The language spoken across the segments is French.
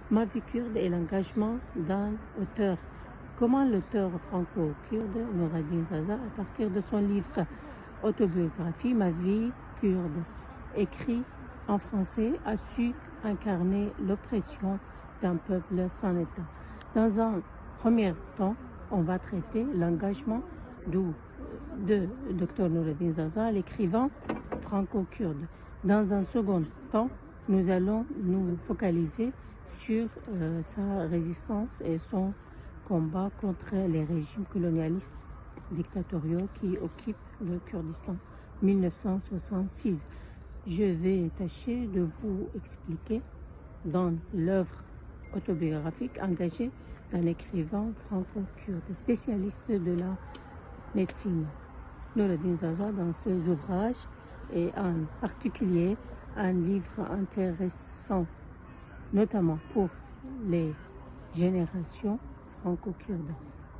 Ma vie kurde et l'engagement d'un auteur. Comment l'auteur franco-kurde Noureddin Zaza, à partir de son livre autobiographie Ma vie kurde, écrit en français, a su incarner l'oppression d'un peuple sans État. Dans un premier temps, on va traiter l'engagement de Dr Noureddin Zaza, l'écrivain franco-kurde. Dans un second temps, nous allons nous focaliser sur sa résistance et son combat contre les régimes colonialistes dictatoriaux qui occupent le Kurdistan 1966. Je vais tâcher de vous expliquer dans l'œuvre autobiographique engagée d'un écrivain franco-kurde, spécialiste de la médecine. Noureddin Zaza, dans ses ouvrages, et en particulier un livre intéressant, notamment pour les générations franco-kurdes,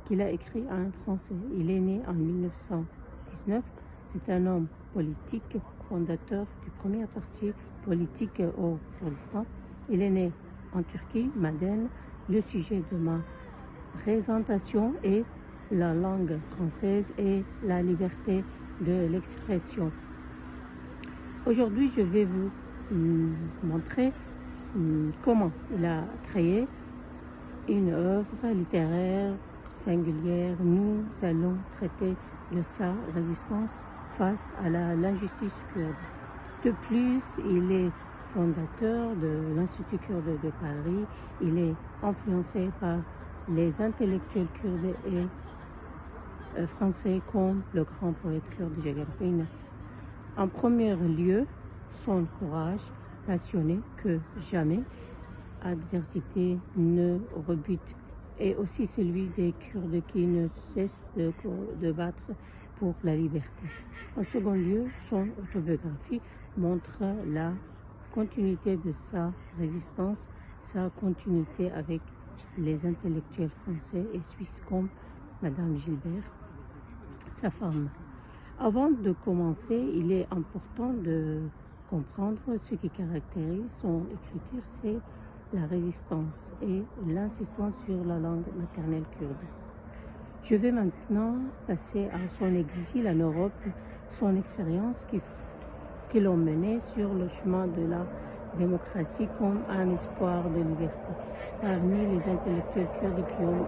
qu'il a écrit en français. Il est né en 1919. C'est un homme politique, fondateur du premier parti politique au Kurdistan. Il est né en Turquie, Maden. Le sujet de ma présentation est la langue française et la liberté de l'expression. Aujourd'hui, je vais vous montrer comment il a créé une œuvre littéraire singulière. Nous allons traiter de sa résistance face à l'injustice kurde. De plus, il est fondateur de l'Institut kurde de Paris. Il est influencé par les intellectuels kurdes et français comme le grand poète kurde Jagarpina. En premier lieu, son courage passionné que jamais adversité ne rebute, et aussi celui des Kurdes qui ne cessent de battre pour la liberté. En second lieu, son autobiographie montre la continuité de sa résistance, sa continuité avec les intellectuels français et suisses comme Madame Gilbert, sa femme. Avant de commencer, il est important de comprendre ce qui caractérise son écriture, c'est la résistance et l'insistance sur la langue maternelle kurde. Je vais maintenant passer à son exil en Europe, son expérience qui l'ont mené sur le chemin de la démocratie comme un espoir de liberté. Parmi les intellectuels kurdes qui ont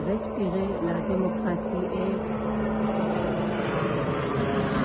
respiré la démocratie et